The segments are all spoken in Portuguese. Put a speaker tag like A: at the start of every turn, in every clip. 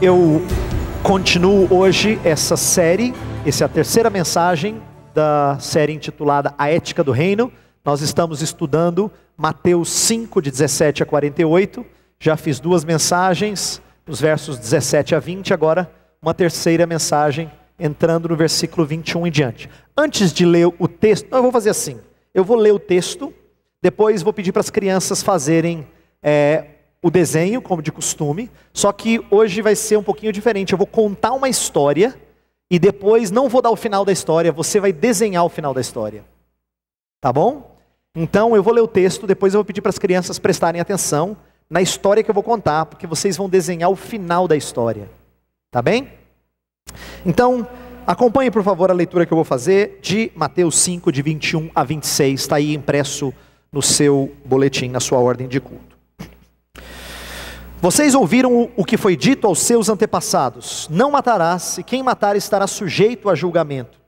A: Eu continuo hoje essa série, essa é a terceira mensagem da série intitulada A Ética do Reino. Nós estamos estudando Mateus 5, de 17 a 48. Já fiz duas mensagens, nos versos 17 a 20, agora uma terceira mensagem, entrando no versículo 21 em diante. Antes de ler o texto, eu vou fazer assim, eu vou ler o texto, depois vou pedir para as crianças fazerem o desenho, como de costume, só que hoje vai ser um pouquinho diferente. Eu vou contar uma história, e depois não vou dar o final da história, você vai desenhar o final da história. Tá bom? Então eu vou ler o texto, depois eu vou pedir para as crianças prestarem atenção na história que eu vou contar, porque vocês vão desenhar o final da história. Tá bem? Então, acompanhe por favor a leitura que eu vou fazer de Mateus 5, de 21 a 26, está aí impresso no seu boletim, na sua ordem de culto. Vocês ouviram o que foi dito aos seus antepassados: não matarás, e quem matar estará sujeito a julgamento.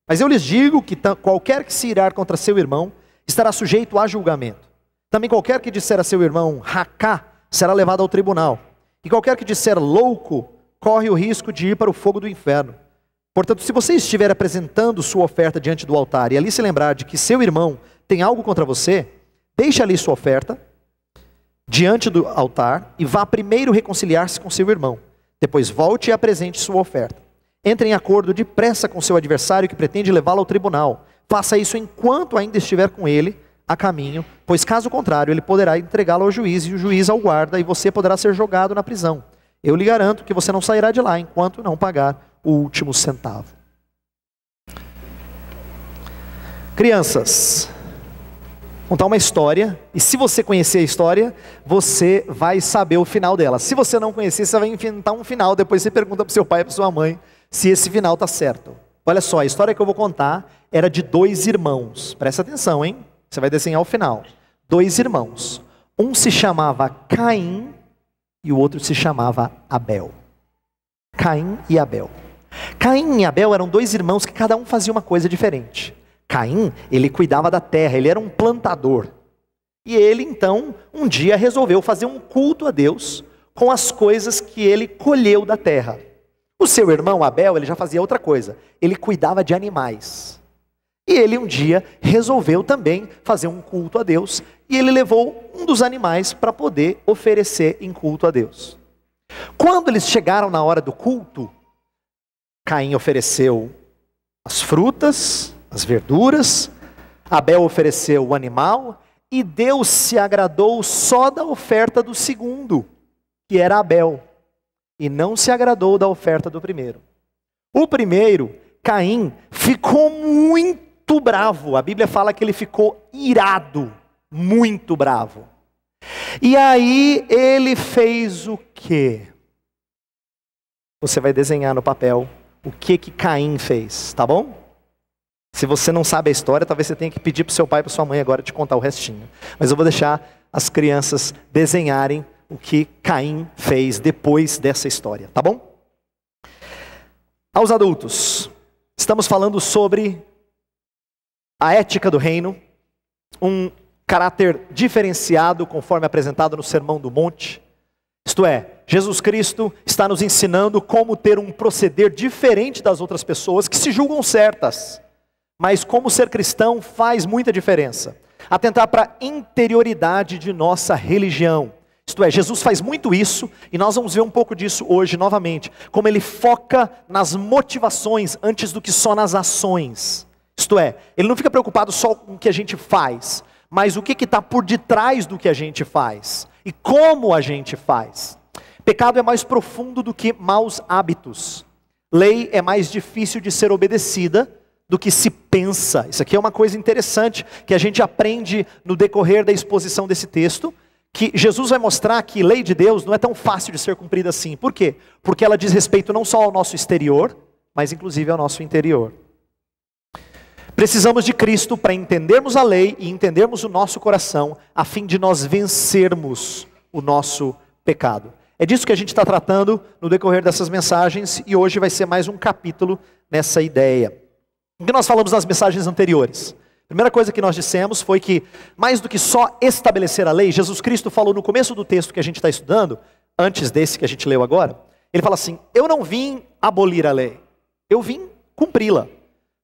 A: Mas eu lhes digo que qualquer que se irar contra seu irmão estará sujeito a julgamento. Também qualquer que disser a seu irmão racá será levado ao tribunal, e qualquer que disser louco corre o risco de ir para o fogo do inferno. Portanto, se você estiver apresentando sua oferta diante do altar e ali se lembrar de que seu irmão tem algo contra você, deixe ali sua oferta diante do altar e vá primeiro reconciliar-se com seu irmão. Depois volte e apresente sua oferta. Entre em acordo depressa com seu adversário que pretende levá-lo ao tribunal. Faça isso enquanto ainda estiver com ele a caminho, pois caso contrário ele poderá entregá-lo ao juiz e o juiz ao guarda, e você poderá ser jogado na prisão. Eu lhe garanto que você não sairá de lá enquanto não pagar o último centavo. Crianças, contar uma história, e se você conhecer a história, você vai saber o final dela. Se você não conhecer, você vai inventar um final, depois você pergunta para o seu pai e para sua mãe se esse final está certo. Olha só, a história que eu vou contar era de dois irmãos. Presta atenção, hein? Você vai desenhar o final. Dois irmãos. Um se chamava Caim e o outro se chamava Abel. Caim e Abel. Caim e Abel eram dois irmãos que cada um fazia uma coisa diferente. Caim, ele cuidava da terra, ele era um plantador. E ele então, um dia resolveu fazer um culto a Deus com as coisas que ele colheu da terra. O seu irmão Abel, ele já fazia outra coisa, ele cuidava de animais. E ele um dia resolveu também fazer um culto a Deus, e ele levou um dos animais para poder oferecer em culto a Deus. Quando eles chegaram na hora do culto, Caim ofereceu as frutas, as verduras, Abel ofereceu o animal, e Deus se agradou só da oferta do segundo, que era Abel, e não se agradou da oferta do primeiro. O primeiro, Caim, ficou muito bravo. A Bíblia fala que ele ficou irado, muito bravo. E aí ele fez o quê? Você vai desenhar no papel o que Caim fez, tá bom? Se você não sabe a história, talvez você tenha que pedir para o seu pai e para sua mãe agora te contar o restinho. Mas eu vou deixar as crianças desenharem o que Caim fez depois dessa história, tá bom? Aos adultos, estamos falando sobre a ética do reino, um caráter diferenciado conforme apresentado no Sermão do Monte. Isto é, Jesus Cristo está nos ensinando como ter um proceder diferente das outras pessoas que se julgam certas. Mas como ser cristão faz muita diferença. Atentar para a interioridade de nossa religião. Isto é, Jesus faz muito isso, e nós vamos ver um pouco disso hoje novamente. Como ele foca nas motivações antes do que só nas ações. Isto é, ele não fica preocupado só com o que a gente faz, mas o que está por detrás do que a gente faz. E como a gente faz. Pecado é mais profundo do que maus hábitos. Lei é mais difícil de ser obedecida do que se pensa. Isso aqui é uma coisa interessante que a gente aprende no decorrer da exposição desse texto, que Jesus vai mostrar que lei de Deus não é tão fácil de ser cumprida assim. Por quê? Porque ela diz respeito não só ao nosso exterior, mas inclusive ao nosso interior. Precisamos de Cristo para entendermos a lei e entendermos o nosso coração, a fim de nós vencermos o nosso pecado. É disso que a gente está tratando no decorrer dessas mensagens, e hoje vai ser mais um capítulo nessa ideia. O que nós falamos nas mensagens anteriores? A primeira coisa que nós dissemos foi que, mais do que só estabelecer a lei, Jesus Cristo falou no começo do texto que a gente está estudando, antes desse que a gente leu agora, Ele fala assim: eu não vim abolir a lei, eu vim cumpri-la. O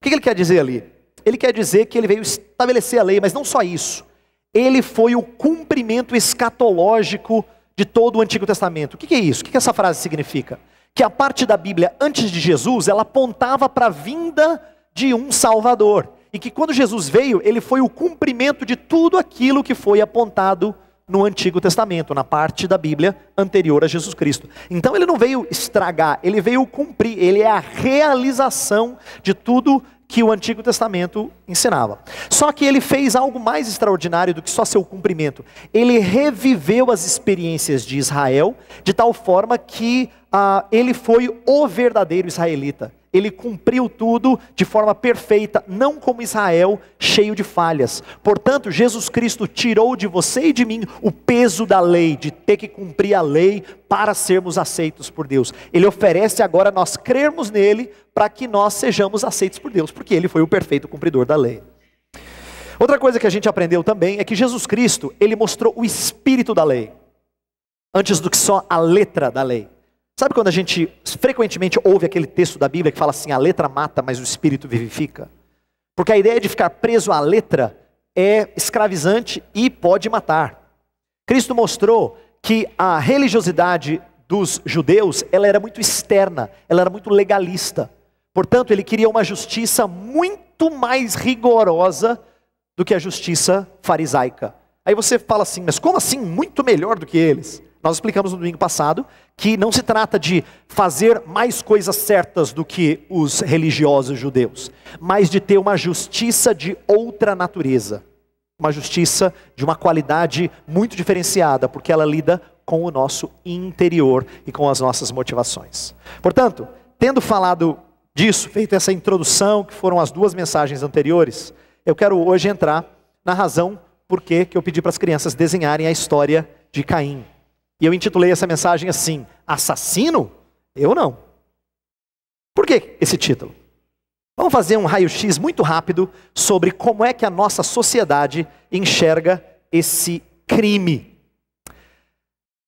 A: que ele quer dizer ali? Ele quer dizer que ele veio estabelecer a lei, mas não só isso. Ele foi o cumprimento escatológico de todo o Antigo Testamento. O que é isso? O que essa frase significa? Que a parte da Bíblia antes de Jesus, ela apontava para a vinda de um Salvador. E que quando Jesus veio, ele foi o cumprimento de tudo aquilo que foi apontado no Antigo Testamento, na parte da Bíblia anterior a Jesus Cristo. Então ele não veio estragar, ele veio cumprir, ele é a realização de tudo que o Antigo Testamento ensinava. Só que ele fez algo mais extraordinário do que só seu cumprimento. Ele reviveu as experiências de Israel, de tal forma que ele foi o verdadeiro israelita. Ele cumpriu tudo de forma perfeita, não como Israel, cheio de falhas. Portanto, Jesus Cristo tirou de você e de mim o peso da lei, de ter que cumprir a lei para sermos aceitos por Deus. Ele oferece agora nós crermos nele para que nós sejamos aceitos por Deus, porque ele foi o perfeito cumpridor da lei. Outra coisa que a gente aprendeu também é que Jesus Cristo, ele mostrou o espírito da lei, antes do que só a letra da lei. Sabe quando a gente frequentemente ouve aquele texto da Bíblia que fala assim: a letra mata, mas o espírito vivifica? Porque a ideia de ficar preso à letra é escravizante e pode matar. Cristo mostrou que a religiosidade dos judeus, ela era muito externa, ela era muito legalista. Portanto, ele queria uma justiça muito mais rigorosa do que a justiça farisaica. Aí você fala assim: mas como assim muito melhor do que eles? Nós explicamos no domingo passado que não se trata de fazer mais coisas certas do que os religiosos judeus, mas de ter uma justiça de outra natureza. Uma justiça de uma qualidade muito diferenciada, porque ela lida com o nosso interior e com as nossas motivações. Portanto, tendo falado disso, feito essa introdução, que foram as duas mensagens anteriores, eu quero hoje entrar na razão por que eu pedi para as crianças desenharem a história de Caim. E eu intitulei essa mensagem assim: assassino? Eu não. Por que esse título? Vamos fazer um raio-x muito rápido sobre como é que a nossa sociedade enxerga esse crime.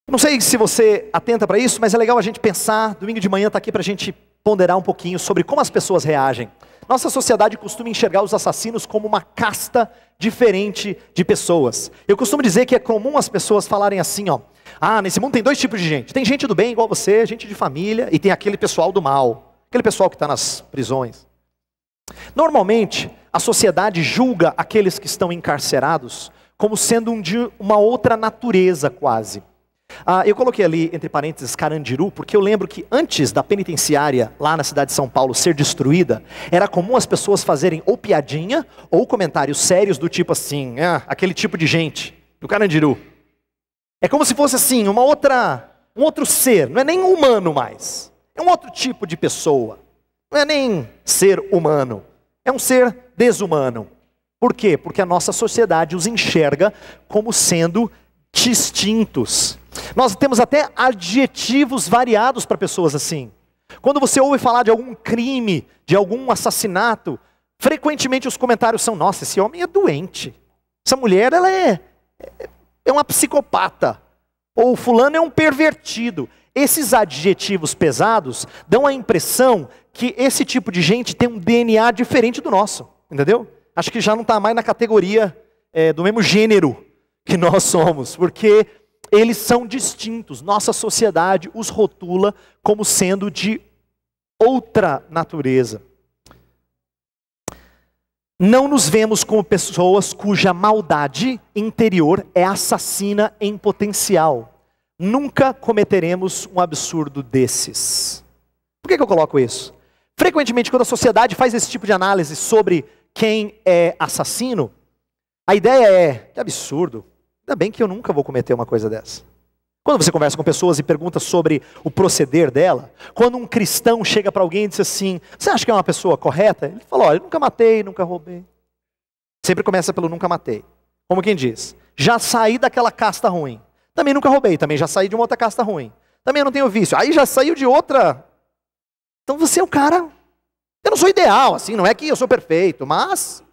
A: Não sei se você atenta para isso, mas é legal a gente pensar. Domingo de manhã está aqui para a gente ponderar um pouquinho sobre como as pessoas reagem. Nossa sociedade costuma enxergar os assassinos como uma casta diferente de pessoas. Eu costumo dizer que é comum as pessoas falarem assim, ó: nesse mundo tem dois tipos de gente. Tem gente do bem igual você, gente de família, e tem aquele pessoal do mal, aquele pessoal que está nas prisões. Normalmente, a sociedade julga aqueles que estão encarcerados como sendo de uma outra natureza quase. Eu coloquei ali, entre parênteses, Carandiru, porque eu lembro que antes da penitenciária, lá na cidade de São Paulo, ser destruída, era comum as pessoas fazerem ou piadinha, ou comentários sérios do tipo assim: aquele tipo de gente, do Carandiru. É como se fosse assim, um outro ser, não é nem humano mais. É um outro tipo de pessoa. Não é nem ser humano, é um ser desumano. Por quê? Porque a nossa sociedade os enxerga como sendo distintos. Nós temos até adjetivos variados para pessoas assim. Quando você ouve falar de algum crime, de algum assassinato, frequentemente os comentários são: nossa, esse homem é doente. Essa mulher, ela é uma psicopata. Ou fulano é um pervertido. Esses adjetivos pesados dão a impressão que esse tipo de gente tem um DNA diferente do nosso. Entendeu? Acho que já não está mais na categoria do mesmo gênero que nós somos, porque eles são distintos. Nossa sociedade os rotula como sendo de outra natureza. Não nos vemos como pessoas cuja maldade interior é assassina em potencial. Nunca cometeremos um absurdo desses. Por que eu coloco isso? Frequentemente, quando a sociedade faz esse tipo de análise sobre quem é assassino, a ideia é: que absurdo, ainda bem que eu nunca vou cometer uma coisa dessa. Quando você conversa com pessoas e pergunta sobre o proceder dela, quando um cristão chega para alguém e diz assim: você acha que é uma pessoa correta? Ele fala: olha, eu nunca matei, nunca roubei. Sempre começa pelo nunca matei. Como quem diz: já saí daquela casta ruim. Também nunca roubei, também já saí de uma outra casta ruim. Também eu não tenho vício. Aí já saiu de outra. Então você é um cara... Eu não sou ideal, assim, não é que eu sou perfeito, mas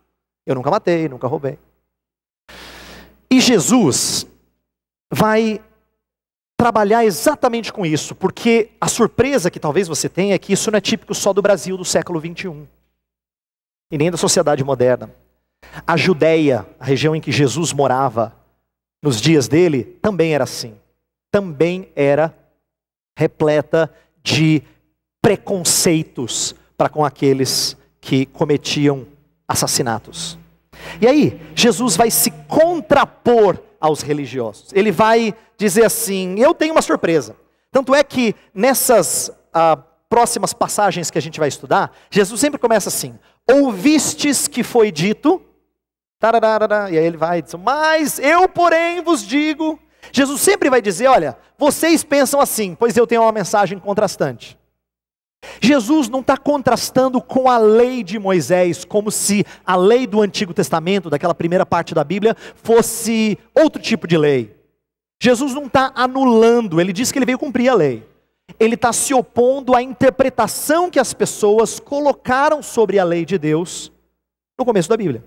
A: eu nunca matei, nunca roubei. E Jesus vai trabalhar exatamente com isso, porque a surpresa que talvez você tenha é que isso não é típico só do Brasil do século 21, e nem da sociedade moderna. A Judéia, a região em que Jesus morava nos dias dele, também era assim. Também era repleta de preconceitos para com aqueles que cometiam assassinatos. E aí, Jesus vai se contrapor aos religiosos. Ele vai dizer assim: eu tenho uma surpresa. Tanto é que nessas próximas passagens que a gente vai estudar, Jesus sempre começa assim: ouvistes que foi dito, tararara, e aí ele vai dizer, mas eu porém vos digo. Jesus sempre vai dizer: olha, vocês pensam assim, pois eu tenho uma mensagem contrastante. Jesus não está contrastando com a lei de Moisés, como se a lei do Antigo Testamento, daquela primeira parte da Bíblia, fosse outro tipo de lei. Jesus não está anulando, ele diz que ele veio cumprir a lei. Ele está se opondo à interpretação que as pessoas colocaram sobre a lei de Deus no começo da Bíblia.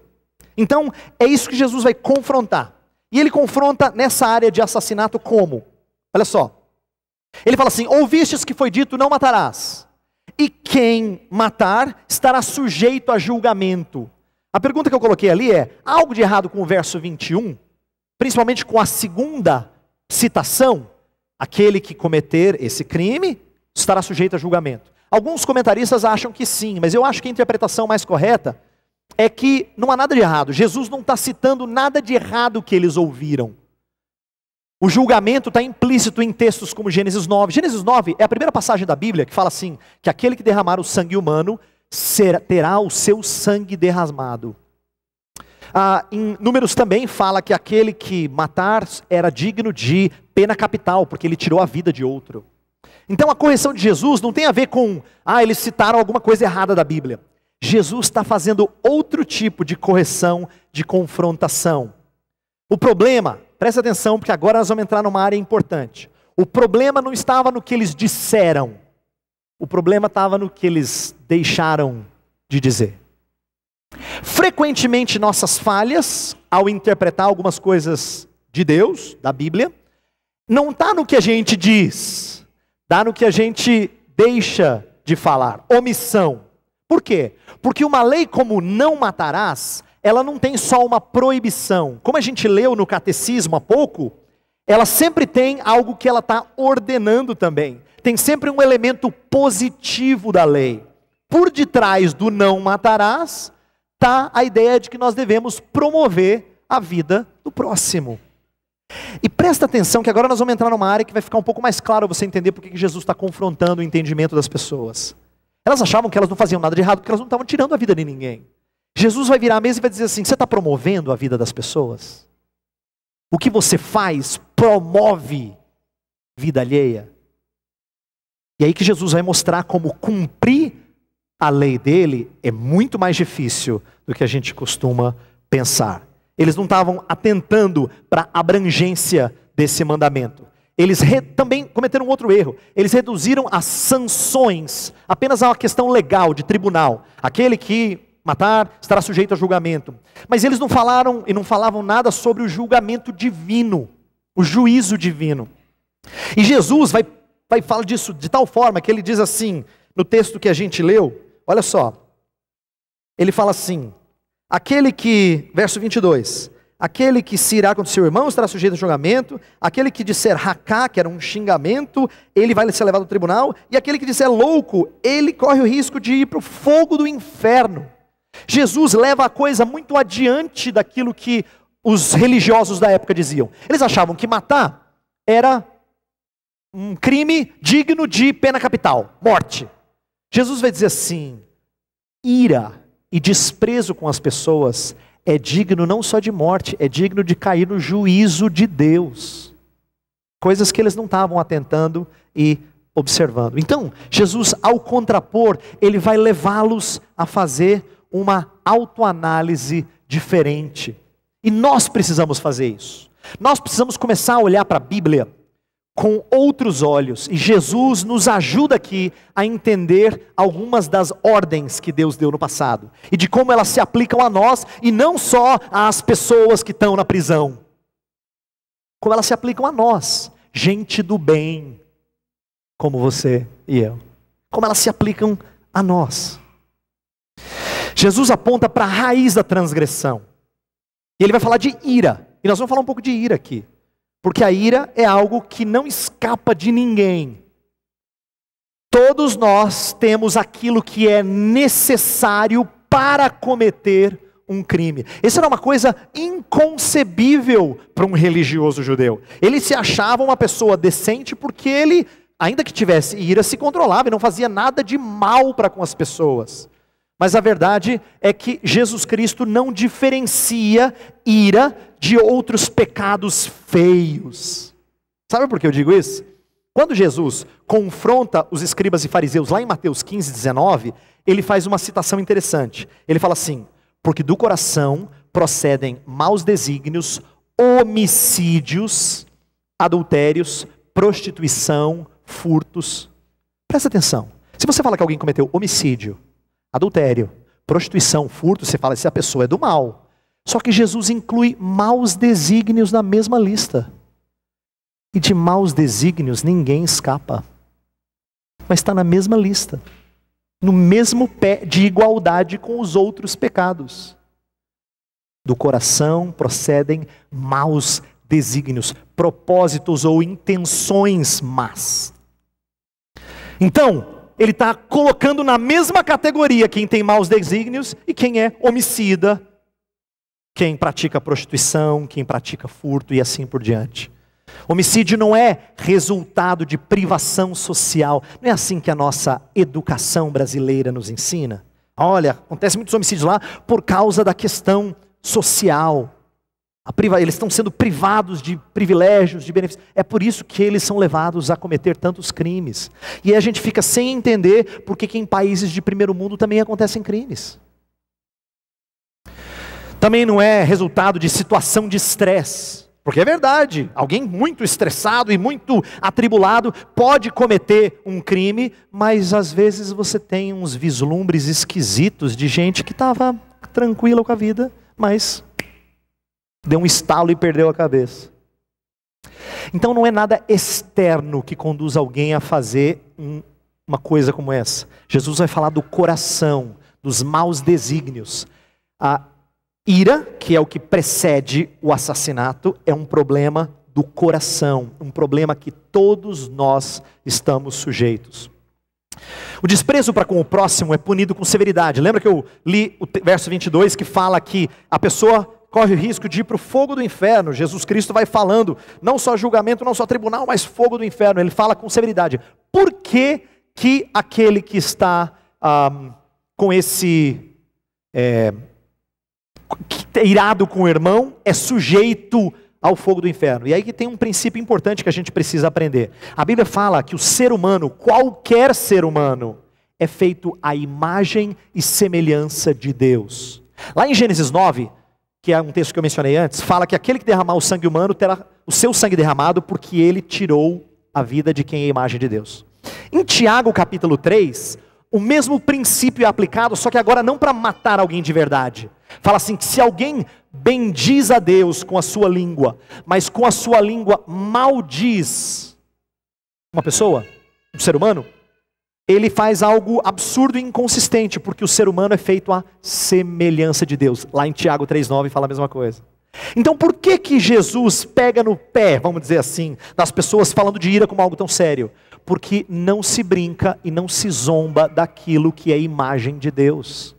A: Então, é isso que Jesus vai confrontar. E ele confronta nessa área de assassinato como? Olha só. Ele fala assim: ouvistes que foi dito, não matarás. E quem matar estará sujeito a julgamento. A pergunta que eu coloquei ali é: há algo de errado com o verso 21? Principalmente com a segunda citação: aquele que cometer esse crime estará sujeito a julgamento. Alguns comentaristas acham que sim, mas eu acho que a interpretação mais correta é que não há nada de errado. Jesus não está citando nada de errado que eles ouviram. O julgamento está implícito em textos como Gênesis 9. Gênesis 9 é a primeira passagem da Bíblia que fala assim, que aquele que derramar o sangue humano terá o seu sangue derramado. Em Números também fala que aquele que matar era digno de pena capital, porque ele tirou a vida de outro. Então a correção de Jesus não tem a ver com, eles citaram alguma coisa errada da Bíblia. Jesus está fazendo outro tipo de correção, de confrontação. O problema, presta atenção, porque agora nós vamos entrar numa área importante. O problema não estava no que eles disseram. O problema estava no que eles deixaram de dizer. Frequentemente nossas falhas, ao interpretar algumas coisas de Deus, da Bíblia, não está no que a gente diz, está no que a gente deixa de falar, omissão. Por quê? Porque uma lei como não matarás, ela não tem só uma proibição. Como a gente leu no catecismo há pouco, ela sempre tem algo que ela está ordenando também. Tem sempre um elemento positivo da lei. Por detrás do não matarás, está a ideia de que nós devemos promover a vida do próximo. E presta atenção que agora nós vamos entrar numa área que vai ficar um pouco mais claro você entender por que Jesus está confrontando o entendimento das pessoas. Elas achavam que elas não faziam nada de errado porque elas não estavam tirando a vida de ninguém. Jesus vai virar a mesa e vai dizer assim: você está promovendo a vida das pessoas? O que você faz promove vida alheia? E aí que Jesus vai mostrar como cumprir a lei dele é muito mais difícil do que a gente costuma pensar. Eles não estavam atentando para a abrangência desse mandamento. Eles também cometeram um outro erro. Eles reduziram as sanções apenas a uma questão legal, de tribunal. Aquele que matar estará sujeito a julgamento. Mas eles não falaram e não falavam nada sobre o julgamento divino, o juízo divino. E Jesus vai falar disso de tal forma que ele diz assim, no texto que a gente leu, olha só. Ele fala assim, verso 22, aquele que se irá contra o seu irmão estará sujeito a julgamento, aquele que disser racá, que era um xingamento, ele vai ser levado ao tribunal, e aquele que disser louco, ele corre o risco de ir para o fogo do inferno. Jesus leva a coisa muito adiante daquilo que os religiosos da época diziam. Eles achavam que matar era um crime digno de pena capital, morte. Jesus vai dizer assim, ira e desprezo com as pessoas é digno não só de morte, é digno de cair no juízo de Deus. Coisas que eles não estavam atentando e observando. Então, Jesus, ao contrapor, ele vai levá-los a fazer uma autoanálise diferente. E nós precisamos fazer isso. Nós precisamos começar a olhar para a Bíblia com outros olhos. E Jesus nos ajuda aqui a entender algumas das ordens que Deus deu no passado. E de como elas se aplicam a nós e não só às pessoas que estão na prisão. Como elas se aplicam a nós. gente do bem, como você e eu. Como elas se aplicam a nós. Jesus aponta para a raiz da transgressão. E ele vai falar de ira. E nós vamos falar um pouco de ira aqui. Porque a ira é algo que não escapa de ninguém. Todos nós temos aquilo que é necessário para cometer um crime. Isso era uma coisa inconcebível para um religioso judeu. Ele se achava uma pessoa decente porque ele, ainda que tivesse ira, se controlava e não fazia nada de mal para com as pessoas. Mas a verdade é que Jesus Cristo não diferencia ira de outros pecados feios. Sabe por que eu digo isso? Quando Jesus confronta os escribas e fariseus lá em Mateus 15, 19, ele faz uma citação interessante. Ele fala assim: porque do coração procedem maus desígnios, homicídios, adultérios, prostituição, furtos. Presta atenção. Se você fala que alguém cometeu homicídio, adultério, prostituição, furto, você fala que essa pessoa é do mal. Só que Jesus inclui maus desígnios na mesma lista. E de maus desígnios ninguém escapa. Mas está na mesma lista. No mesmo pé de igualdade com os outros pecados. Do coração procedem maus desígnios, propósitos ou intenções más. Então, ele está colocando na mesma categoria quem tem maus desígnios e quem é homicida, quem pratica prostituição, quem pratica furto e assim por diante. Homicídio não é resultado de privação social. Não é assim que a nossa educação brasileira nos ensina. Olha, acontece muitos homicídios lá por causa da questão social. Eles estão sendo privados de privilégios, de benefícios. É por isso que eles são levados a cometer tantos crimes. E aí a gente fica sem entender por que em países de primeiro mundo também acontecem crimes. Também não é resultado de situação de estresse. Porque é verdade, alguém muito estressado e muito atribulado pode cometer um crime, mas às vezes você tem uns vislumbres esquisitos de gente que estava tranquila com a vida, mas deu um estalo e perdeu a cabeça. Então não é nada externo que conduz alguém a fazer uma coisa como essa. Jesus vai falar do coração, dos maus desígnios. A ira, que é o que precede o assassinato, é um problema do coração, um problema que todos nós estamos sujeitos. O desprezo para com o próximo é punido com severidade. Lembra que eu li o verso 22 que fala que a pessoa corre o risco de ir para o fogo do inferno. Jesus Cristo vai falando, não só julgamento, não só tribunal, mas fogo do inferno. Ele fala com severidade. Por que que aquele que está com esse... irado com o irmão, é sujeito ao fogo do inferno? E aí que tem um princípio importante que a gente precisa aprender. A Bíblia fala que o ser humano, qualquer ser humano, é feito à imagem e semelhança de Deus. Lá em Gênesis 9, que é um texto que eu mencionei antes, fala que aquele que derramar o sangue humano terá o seu sangue derramado porque ele tirou a vida de quem é a imagem de Deus. Em Tiago capítulo 3, o mesmo princípio é aplicado, só que agora não para matar alguém de verdade. Fala assim, que se alguém bendiz a Deus com a sua língua, mas com a sua língua maldiz uma pessoa, um ser humano, ele faz algo absurdo e inconsistente, porque o ser humano é feito à semelhança de Deus. Lá em Tiago 3,9 fala a mesma coisa. Então por que que Jesus pega no pé, vamos dizer assim, das pessoas falando de ira como algo tão sério? Porque não se brinca e não se zomba daquilo que é imagem de Deus.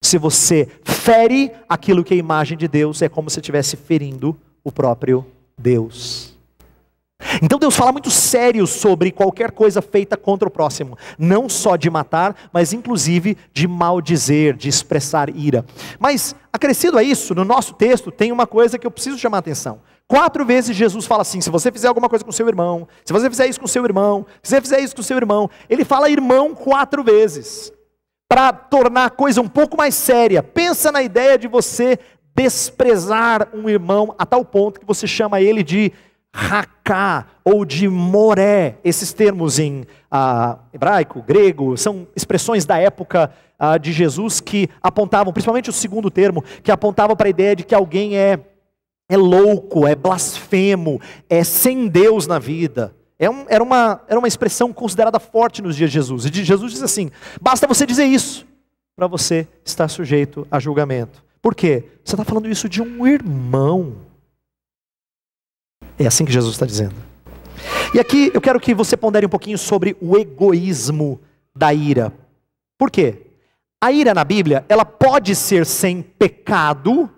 A: Se você fere aquilo que é imagem de Deus, é como se estivesse ferindo o próprio Deus. Então Deus fala muito sério sobre qualquer coisa feita contra o próximo. Não só de matar, mas inclusive de maldizer, de expressar ira. Mas acrescido a isso, no nosso texto tem uma coisa que eu preciso chamar a atenção. 4 vezes Jesus fala assim, se você fizer alguma coisa com seu irmão, se você fizer isso com seu irmão, se você fizer isso com seu irmão. Ele fala irmão 4 vezes. Para tornar a coisa um pouco mais séria. Pensa na ideia de você desprezar um irmão a tal ponto que você chama ele de racá ou de moré. Esses termos em hebraico, grego, são expressões da época de Jesus que apontavam, principalmente o segundo termo, que apontava para a ideia de que alguém é é louco, é blasfemo, é sem Deus na vida. Era uma expressão considerada forte nos dias de Jesus. E Jesus diz assim: basta você dizer isso para você estar sujeito a julgamento. Por quê? Você está falando isso de um irmão. É assim que Jesus está dizendo. E aqui eu quero que você pondere um pouquinho sobre o egoísmo da ira. Por quê? A ira na Bíblia, ela pode ser sem pecado,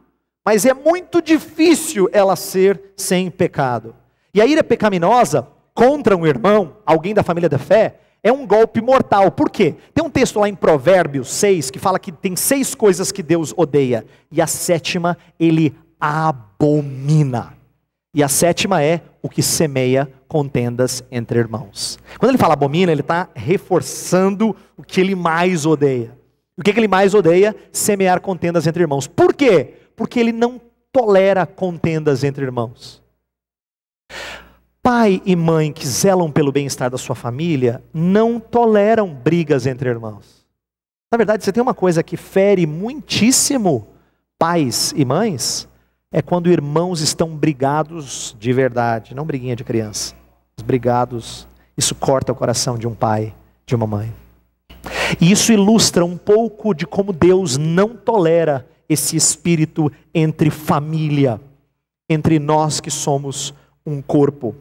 A: mas é muito difícil ela ser sem pecado. E a ira pecaminosa contra um irmão, alguém da família da fé, é um golpe mortal. Por quê? Tem um texto lá em Provérbios 6 que fala que tem 6 coisas que Deus odeia, e a 7ª ele abomina. E a 7ª é o que semeia contendas entre irmãos. Quando ele fala abomina, ele está reforçando o que ele mais odeia. O que ele mais odeia? Semear contendas entre irmãos. Por quê? Porque ele não tolera contendas entre irmãos. Pai e mãe que zelam pelo bem-estar da sua família não toleram brigas entre irmãos. Na verdade, você tem uma coisa que fere muitíssimo pais e mães, é quando irmãos estão brigados de verdade, não briguinha de criança. Brigados, isso corta o coração de um pai, de uma mãe. E isso ilustra um pouco de como Deus não tolera esse espírito entre família, entre nós que somos um corpo.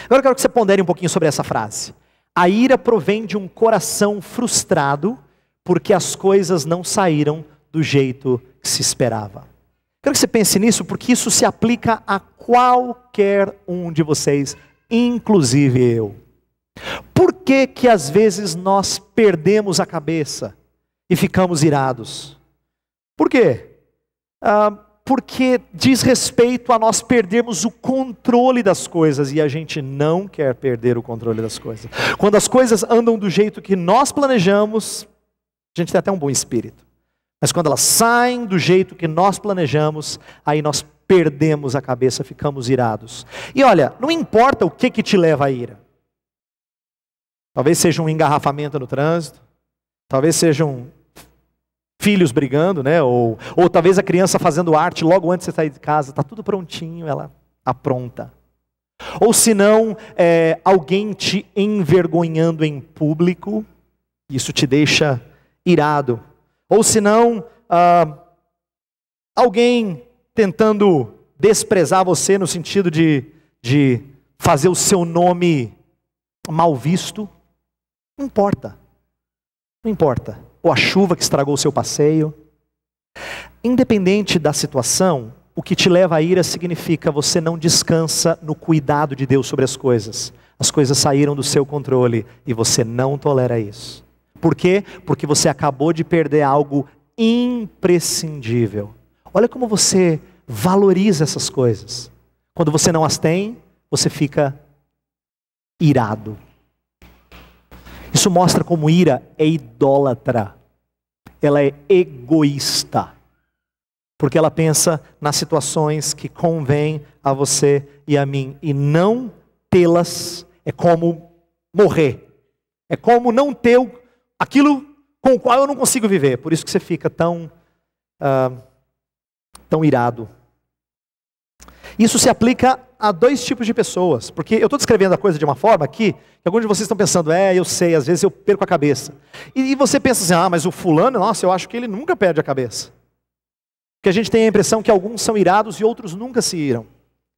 A: Agora eu quero que você pondere um pouquinho sobre essa frase. A ira provém de um coração frustrado porque as coisas não saíram do jeito que se esperava. Quero que você pense nisso porque isso se aplica a qualquer um de vocês, inclusive eu. Por que que às vezes nós perdemos a cabeça e ficamos irados? Por quê? Porque diz respeito a nós perdermos o controle das coisas, e a gente não quer perder o controle das coisas. Quando as coisas andam do jeito que nós planejamos, a gente tem até um bom espírito. Mas quando elas saem do jeito que nós planejamos, aí nós perdemos a cabeça, ficamos irados. E olha, não importa o que te leva à ira. Talvez seja um engarrafamento no trânsito, talvez sejam filhos brigando, né? Ou talvez a criança fazendo arte logo antes de você sair de casa, está tudo prontinho, ela apronta. Ou se não, alguém te envergonhando em público, isso te deixa irado. Ou se não, alguém tentando desprezar você no sentido de fazer o seu nome mal visto. Não importa. Não importa. Ou a chuva que estragou o seu passeio. Independente da situação, o que te leva à ira significa você não descansa no cuidado de Deus sobre as coisas. As coisas saíram do seu controle e você não tolera isso. Por quê? Porque você acabou de perder algo imprescindível. Olha como você valoriza essas coisas. Quando você não as tem, você fica irado. Isso mostra como ira é idólatra. Ela é egoísta. Porque ela pensa nas situações que convém a você e a mim. E não tê-las é como morrer. É como não ter aquilo com o qual eu não consigo viver. Por isso que você fica tão irado. Isso se aplica a 2 tipos de pessoas. Porque eu estou descrevendo a coisa de uma forma aqui, que alguns de vocês estão pensando, eu sei, às vezes eu perco a cabeça. E você pensa assim, mas o fulano, nossa, eu acho que ele nunca perde a cabeça. Porque a gente tem a impressão que alguns são irados e outros nunca se iram.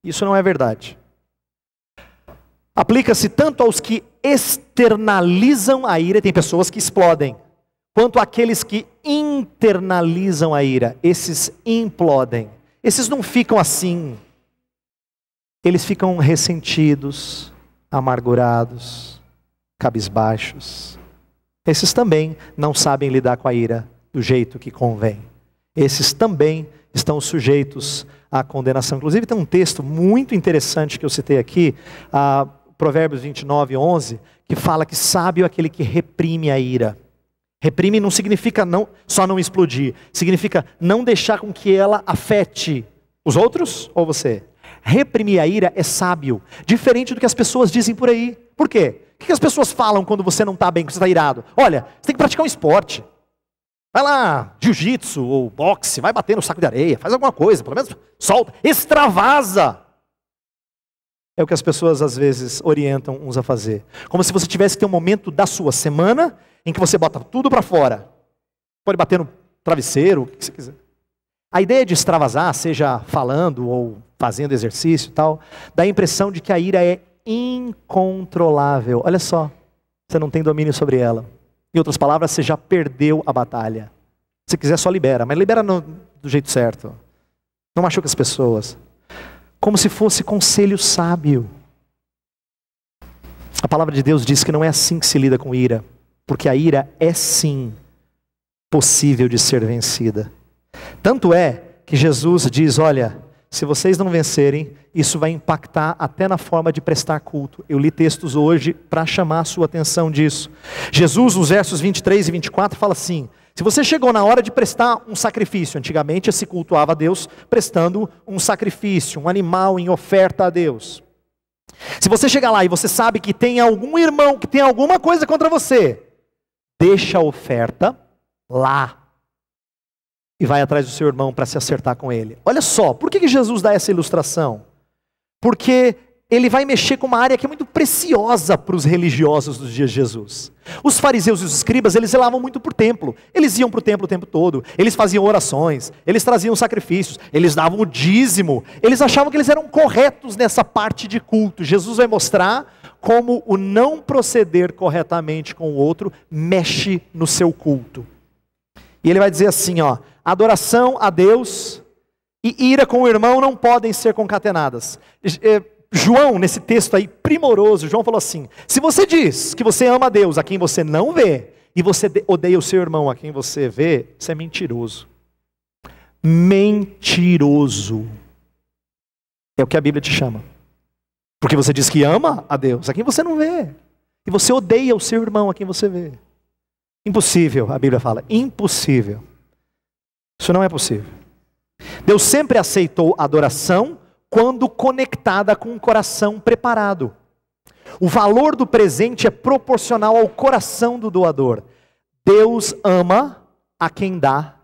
A: Isso não é verdade. Aplica-se tanto aos que externalizam a ira, tem pessoas que explodem, quanto àqueles que internalizam a ira, esses implodem. Esses não ficam assim. Eles ficam ressentidos, amargurados, cabisbaixos. Esses também não sabem lidar com a ira do jeito que convém. Esses também estão sujeitos à condenação. Inclusive tem um texto muito interessante que eu citei aqui, Provérbios 29:11, que fala que sábio é aquele que reprime a ira. Reprime não significa só não explodir, significa não deixar com que ela afete os outros ou você. Reprimir a ira é sábio, diferente do que as pessoas dizem por aí. Por quê? O que as pessoas falam quando você não está bem, quando você está irado? Olha, você tem que praticar um esporte. Vai lá, jiu-jitsu ou boxe, vai bater no saco de areia, faz alguma coisa, pelo menos solta, extravasa. É o que as pessoas às vezes orientam uns a fazer. Como se você tivesse que ter um momento da sua semana em que você bota tudo para fora. Pode bater no travesseiro, o que você quiser. A ideia de extravasar, seja falando ou fazendo exercício e tal, dá a impressão de que a ira é incontrolável. Olha só, você não tem domínio sobre ela. Em outras palavras, você já perdeu a batalha. Se quiser, só libera, mas libera do jeito certo. Não machuca as pessoas. Como se fosse conselho sábio. A palavra de Deus diz que não é assim que se lida com ira, porque a ira é sim possível de ser vencida. Tanto é que Jesus diz, olha, se vocês não vencerem, isso vai impactar até na forma de prestar culto. Eu li textos hoje para chamar a sua atenção disso. Jesus, nos versos 23 e 24, fala assim, se você chegou na hora de prestar um sacrifício, antigamente se cultuava a Deus prestando um sacrifício, um animal em oferta a Deus. Se você chegar lá e você sabe que tem algum irmão que tem alguma coisa contra você, deixa a oferta lá e vai atrás do seu irmão para se acertar com ele. Olha só, por que Jesus dá essa ilustração? Porque ele vai mexer com uma área que é muito preciosa para os religiosos dos dias de Jesus. Os fariseus e os escribas, eles zelavam muito por templo. Eles iam para o templo o tempo todo. Eles faziam orações. Eles traziam sacrifícios. Eles davam o dízimo. Eles achavam que eles eram corretos nessa parte de culto. Jesus vai mostrar como o não proceder corretamente com o outro mexe no seu culto. E ele vai dizer assim, ó, adoração a Deus e ira com o irmão não podem ser concatenadas. João, nesse texto aí primoroso, João falou assim, se você diz que você ama a Deus a quem você não vê, e você odeia o seu irmão a quem você vê, você é mentiroso. Mentiroso. É o que a Bíblia te chama. Porque você diz que ama a Deus a quem você não vê, e você odeia o seu irmão a quem você vê. Impossível, a Bíblia fala, impossível. Isso não é possível. Deus sempre aceitou a adoração quando conectada com um coração preparado. O valor do presente é proporcional ao coração do doador. Deus ama a quem dá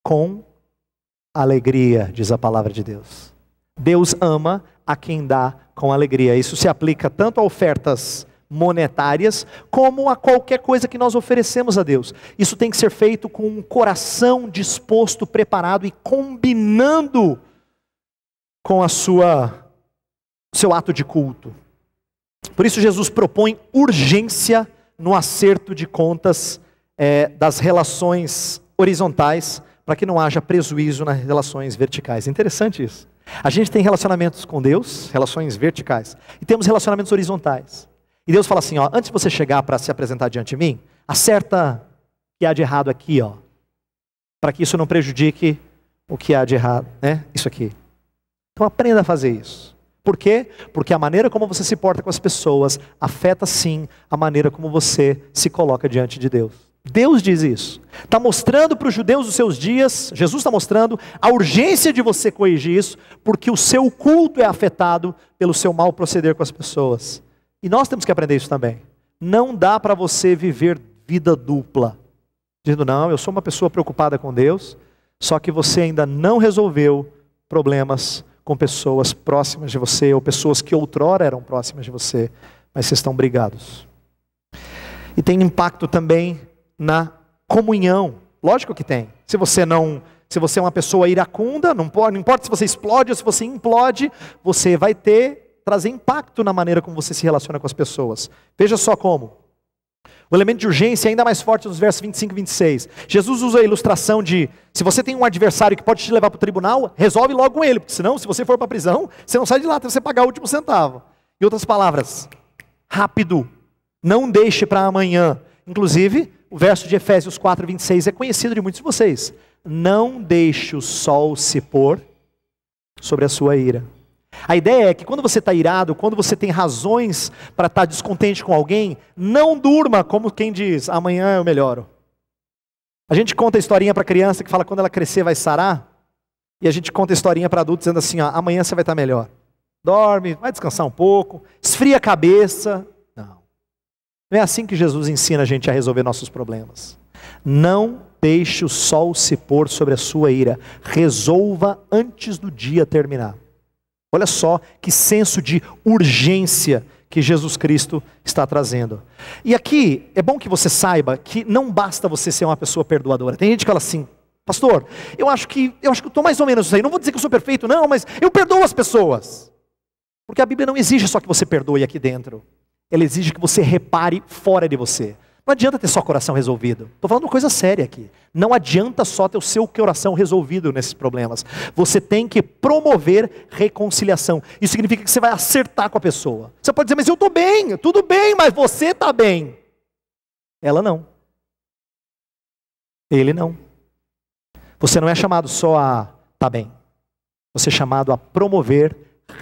A: com alegria, diz a palavra de Deus. Deus ama a quem dá com alegria. Isso se aplica tanto a ofertas monetárias, como a qualquer coisa que nós oferecemos a Deus. Isso tem que ser feito com um coração disposto, preparado e combinando com seu ato de culto. Por isso Jesus propõe urgência no acerto de contas das relações horizontais, para que não haja prejuízo nas relações verticais. Interessante isso. A gente tem relacionamentos com Deus, relações verticais, e temos relacionamentos horizontais. E Deus fala assim, ó, antes de você chegar para se apresentar diante de mim, acerta o que há de errado aqui, ó, para que isso não prejudique o que há de errado, né? Isso aqui. Então aprenda a fazer isso. Por quê? Porque a maneira como você se porta com as pessoas afeta sim a maneira como você se coloca diante de Deus. Deus diz isso. Está mostrando para os judeus os seus dias, Jesus está mostrando a urgência de você corrigir isso, porque o seu culto é afetado pelo seu mau proceder com as pessoas. E nós temos que aprender isso também. Não dá para você viver vida dupla. Dizendo, não, eu sou uma pessoa preocupada com Deus, só que você ainda não resolveu problemas com pessoas próximas de você, ou pessoas que outrora eram próximas de você, mas vocês estão brigados. E tem impacto também na comunhão. Lógico que tem. Se você é uma pessoa iracunda, não importa se você explode ou se você implode, você vai trazer impacto na maneira como você se relaciona com as pessoas. Veja só como. O elemento de urgência é ainda mais forte nos versos 25 e 26. Jesus usa a ilustração de, se você tem um adversário que pode te levar para o tribunal, resolve logo com ele, porque senão, se você for para a prisão, você não sai de lá até você pagar o último centavo. Em outras palavras, rápido, não deixe para amanhã. Inclusive, o verso de Efésios 4, 26 é conhecido de muitos de vocês. Não deixe o sol se pôr sobre a sua ira. A ideia é que quando você está irado, quando você tem razões para estar descontente com alguém, não durma como quem diz, amanhã eu melhoro. A gente conta a historinha para criança que fala quando ela crescer vai sarar, e a gente conta a historinha para adulto dizendo assim, ó, amanhã você vai estar melhor. Dorme, vai descansar um pouco, esfria a cabeça. Não. Não é assim que Jesus ensina a gente a resolver nossos problemas. Não deixe o sol se pôr sobre a sua ira. Resolva antes do dia terminar. Olha só que senso de urgência que Jesus Cristo está trazendo. E aqui, é bom que você saiba que não basta você ser uma pessoa perdoadora. Tem gente que fala assim, pastor, eu acho que eu estou mais ou menos isso aí. Não vou dizer que eu sou perfeito, não, mas eu perdoo as pessoas. Porque a Bíblia não exige só que você perdoe aqui dentro. Ela exige que você repare fora de você. Não adianta ter só coração resolvido. Estou falando uma coisa séria aqui. Não adianta só ter o seu coração resolvido nesses problemas. Você tem que promover reconciliação. Isso significa que você vai acertar com a pessoa. Você pode dizer, mas eu estou bem, tudo bem, mas você está bem. Ela não. Ele não. Você não é chamado só a estar bem. Você é chamado a promover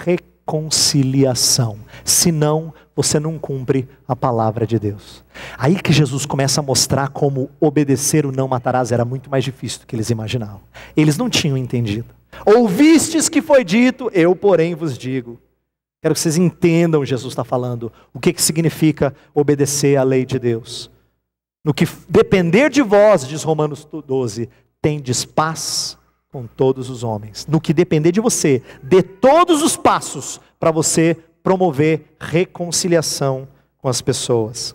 A: reconciliação. Senão, você não cumpre a palavra de Deus. Aí que Jesus começa a mostrar como obedecer o não matarás era muito mais difícil do que eles imaginavam. Eles não tinham entendido. Ouvistes que foi dito, eu porém vos digo. Quero que vocês entendam, Jesus está falando, o que significa obedecer à lei de Deus. No que depender de vós, diz Romanos 12, tendes paz com todos os homens. No que depender de você, dê todos os passos para você promover reconciliação com as pessoas.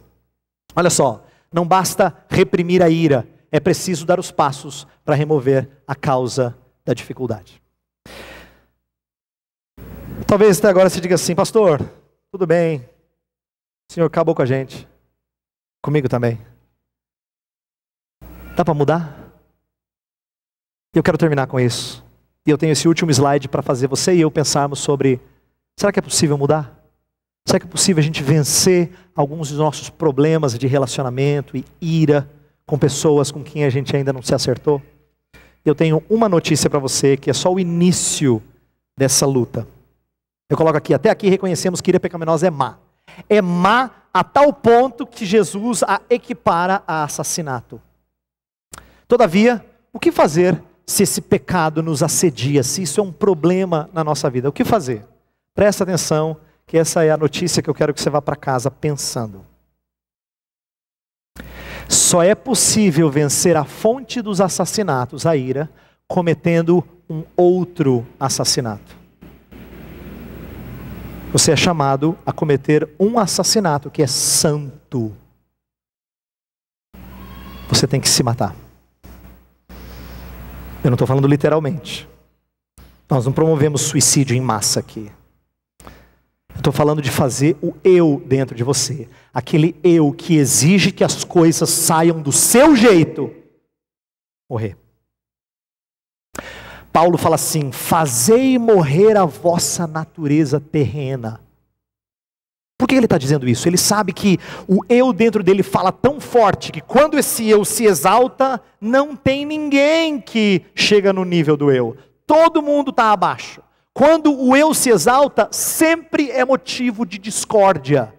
A: Olha só, não basta reprimir a ira, é preciso dar os passos para remover a causa da dificuldade. Talvez até agora você diga assim, pastor, tudo bem, o Senhor acabou com a gente, comigo também. Dá para mudar? Eu quero terminar com isso. E eu tenho esse último slide para fazer você e eu pensarmos sobre, será que é possível mudar? Será que é possível a gente vencer alguns dos nossos problemas de relacionamento e ira com pessoas com quem a gente ainda não se acertou? Eu tenho uma notícia para você que é só o início dessa luta. Eu coloco aqui, até aqui reconhecemos que ira pecaminosa é má. É má a tal ponto que Jesus a equipara a assassinato. Todavia, o que fazer se esse pecado nos assedia, se isso é um problema na nossa vida? O que fazer? Presta atenção, que essa é a notícia que eu quero que você vá para casa pensando. Só é possível vencer a fonte dos assassinatos, a ira, cometendo um outro assassinato. Você é chamado a cometer um assassinato que é santo. Você tem que se matar. Eu não estou falando literalmente. Nós não promovemos suicídio em massa aqui. Eu estou falando de fazer o eu dentro de você. Aquele eu que exige que as coisas saiam do seu jeito. Morrer. Paulo fala assim, fazei morrer a vossa natureza terrena. Por que ele está dizendo isso? Ele sabe que o eu dentro dele fala tão forte que quando esse eu se exalta, não tem ninguém que chega no nível do eu. Todo mundo está abaixo. Quando o eu se exalta, sempre é motivo de discórdia.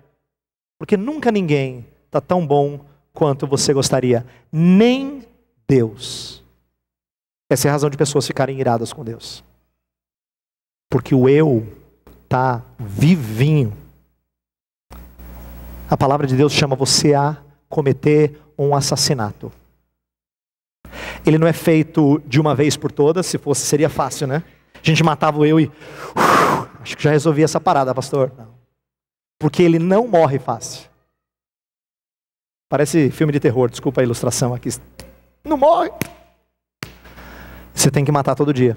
A: Porque nunca ninguém está tão bom quanto você gostaria. Nem Deus. Essa é a razão de pessoas ficarem iradas com Deus. Porque o eu está vivinho. A palavra de Deus chama você a cometer um assassinato. Ele não é feito de uma vez por todas, se fosse seria fácil, né? A gente matava o eu e... acho que já resolvi essa parada, pastor. Não. Porque ele não morre fácil. Parece filme de terror, desculpa a ilustração aqui. Não morre. Você tem que matar todo dia.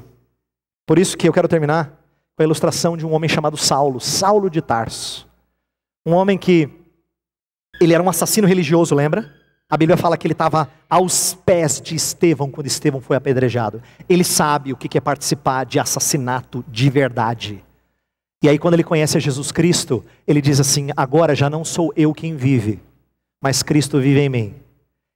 A: Por isso que eu quero terminar com a ilustração de um homem chamado Saulo, Saulo de Tarso. Um homem que, ele era um assassino religioso, lembra? A Bíblia fala que ele estava aos pés de Estevão, quando Estevão foi apedrejado. Ele sabe o que é participar de assassinato de verdade. E aí quando ele conhece a Jesus Cristo, ele diz assim, agora já não sou eu quem vive, mas Cristo vive em mim.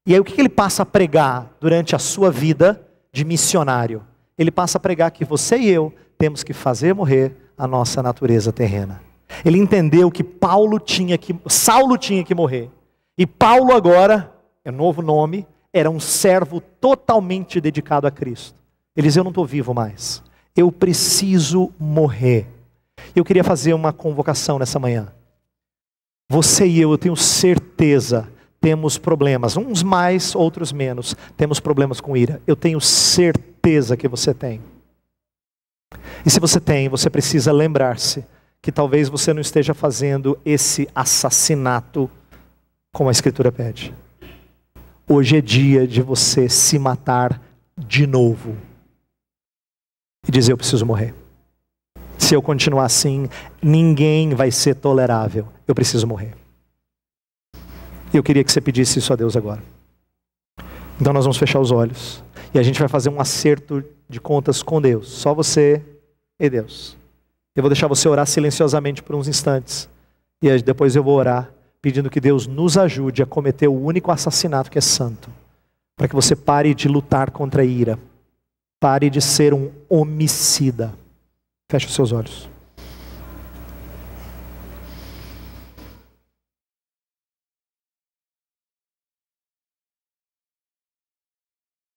A: E aí o que ele passa a pregar durante a sua vida de missionário? Ele passa a pregar que você e eu temos que fazer morrer a nossa natureza terrena. Ele entendeu que Saulo tinha que morrer. E Paulo agora, é um novo nome, era um servo totalmente dedicado a Cristo. Ele diz, eu não estou vivo mais. Eu preciso morrer. Eu queria fazer uma convocação nessa manhã. Você e eu tenho certeza, temos problemas, uns mais, outros menos. Temos problemas com ira. Eu tenho certeza que você tem. E se você tem, você precisa lembrar-se que talvez você não esteja fazendo esse assassinato como a Escritura pede. Hoje é dia de você se matar de novo e dizer: eu preciso morrer. Se eu continuar assim, ninguém vai ser tolerável. Eu preciso morrer. Eu queria que você pedisse isso a Deus agora. Então nós vamos fechar os olhos e a gente vai fazer um acerto de contas com Deus. Só você e Deus. Eu vou deixar você orar silenciosamente por uns instantes. E aí depois eu vou orar pedindo que Deus nos ajude a cometer o único assassinato que é santo. Para que você pare de lutar contra a ira. Pare de ser um homicida. Feche os seus olhos.